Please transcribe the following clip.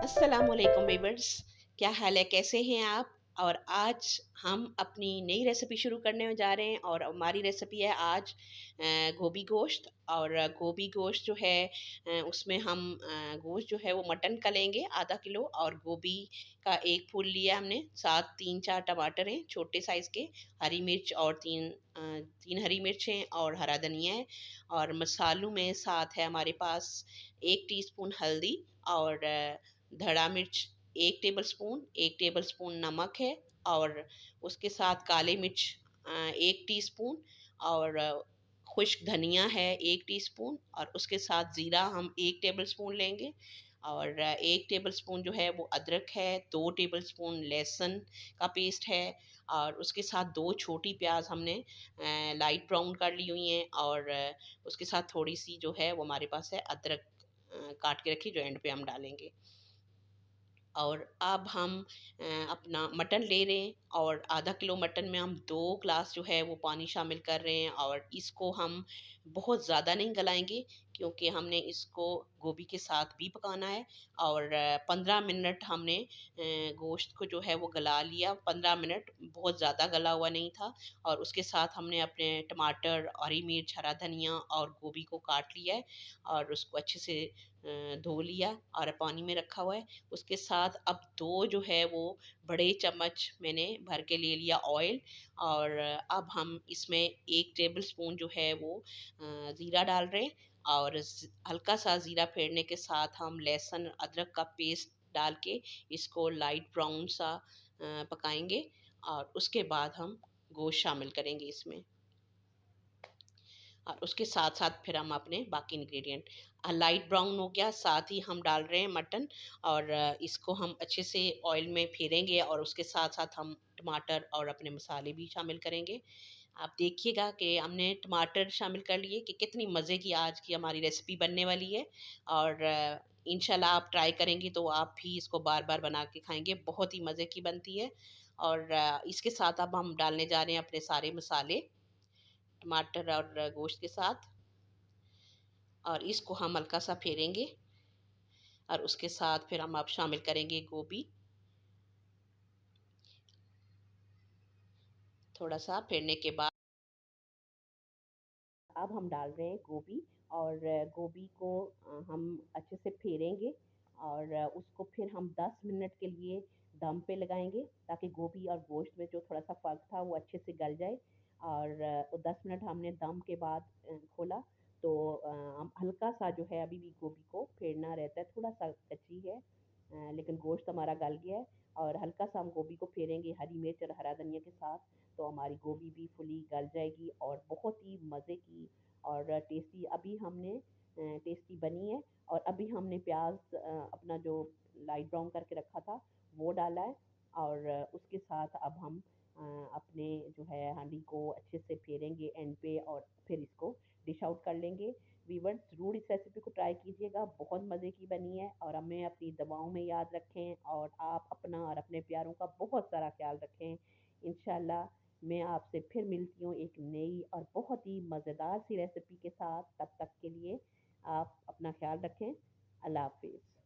अस्सलामुअलैकुम वीवर्स, क्या हाल है, कैसे हैं आप? और आज हम अपनी नई रेसिपी शुरू करने जा रहे हैं और हमारी रेसिपी है आज गोभी गोश्त। और गोभी गोश्त जो है उसमें हम गोश्त जो है वो मटन का लेंगे आधा किलो, और गोभी का एक फूल लिया हमने, साथ 3-4 टमाटर हैं छोटे साइज़ के, हरी मिर्च और तीन हरी मिर्च हैं और हरा धनिया है। और मसालों में साथ है हमारे पास 1 टीस्पून हल्दी, और धड़ा मिर्च 1 टेबलस्पून, 1 टेबलस्पून नमक है, और उसके साथ काली मिर्च 1 टीस्पून, और खुश्क धनिया है 1 टीस्पून, और उसके साथ ज़ीरा हम 1 टेबलस्पून लेंगे, और 1 टेबलस्पून जो है वो अदरक है, 2 टेबलस्पून लहसुन का पेस्ट है, और उसके साथ 2 छोटी प्याज हमने लाइट ब्राउन कर ली हुई हैं, और उसके साथ थोड़ी-सी जो है वो हमारे पास है अदरक काट के रखी, जो एंड पे हम डालेंगे। और अब हम अपना मटन ले रहे हैं, और आधा किलो मटन में हम 2 ग्लास जो है वो पानी शामिल कर रहे हैं, और इसको हम बहुत ज़्यादा नहीं गलाएंगे, क्योंकि हमने इसको गोभी के साथ भी पकाना है। और 15 मिनट हमने गोश्त को जो है वो गला लिया, 15 मिनट, बहुत ज़्यादा गला हुआ नहीं था। और उसके साथ हमने अपने टमाटर, हरी मिर्च, हरा धनिया और गोभी को काट लिया है, और उसको अच्छे से धो लिया और पानी में रखा हुआ है। उसके साथ अब 2 जो है वो बड़े चम्मच मैंने भर के ले लिया ऑयल, और अब हम इसमें 1 टेबलस्पून जो है वो ज़ीरा डाल रहे हैं, और हल्का सा ज़ीरा फेरने के साथ हम लहसुन अदरक का पेस्ट डाल के इसको लाइट ब्राउन सा पकाएंगे, और उसके बाद हम गोश्त शामिल करेंगे इसमें। और उसके साथ साथ फिर हम अपने बाकी इंग्रेडिएंट, लाइट ब्राउन हो गया, साथ ही हम डाल रहे हैं मटन, और इसको हम अच्छे से ऑयल में फेरेंगे, और उसके साथ साथ हम टमाटर और अपने मसाले भी शामिल करेंगे। आप देखिएगा कि हमने टमाटर शामिल कर लिए कि कितनी मज़े की आज की हमारी रेसिपी बनने वाली है। और इंशाल्लाह आप ट्राई करेंगी तो आप भी इसको बार बार बना के खाएंगे, बहुत ही मज़े की बनती है। और इसके साथ अब हम डालने जा रहे हैं अपने सारे मसाले टमाटर और गोश्त के साथ, और इसको हम हल्का सा फेरेंगे, और उसके साथ फिर हम अब शामिल करेंगे गोभी। थोड़ा सा फेरने के बाद अब हम डाल रहे हैं गोभी, और गोभी को हम अच्छे से फेरेंगे, और उसको फिर हम 10 मिनट के लिए दम पे लगाएंगे, ताकि गोभी और गोश्त में जो थोड़ा सा फ़र्क था वो अच्छे से गल जाए। और 10 मिनट हमने दम के बाद खोला, तो हम हल्का सा जो है अभी भी गोभी को फेरना रहता है, थोड़ा सा कच्ची है, लेकिन गोश्त हमारा गल गया है। और हल्का सा हम गोभी को फेरेंगे हरी मिर्च और हरा धनिया के साथ, तो हमारी गोभी भी फुली गल जाएगी, और बहुत ही मज़े की और टेस्टी अभी हमने टेस्टी बनी है। और अभी हमने प्याज अपना जो लाइट ब्राउन करके रखा था वो डाला है, और उसके साथ अब हम अपने जो है हांडी को अच्छे से फेरेंगे एंड पे, और फिर इसको डिश आउट कर लेंगे। वीवर्स, ज़रूर इस रेसिपी को ट्राई कीजिएगा, बहुत मज़े की बनी है। और हमें अपनी दवाओं में याद रखें, और आप अपना और अपने प्यारों का बहुत सारा ख्याल रखें। इंशाल्लाह मैं आपसे फिर मिलती हूँ एक नई और बहुत ही मज़ेदार सी रेसिपी के साथ। तब तक के लिए आप अपना ख्याल रखें। अल्लाह हाफिज़।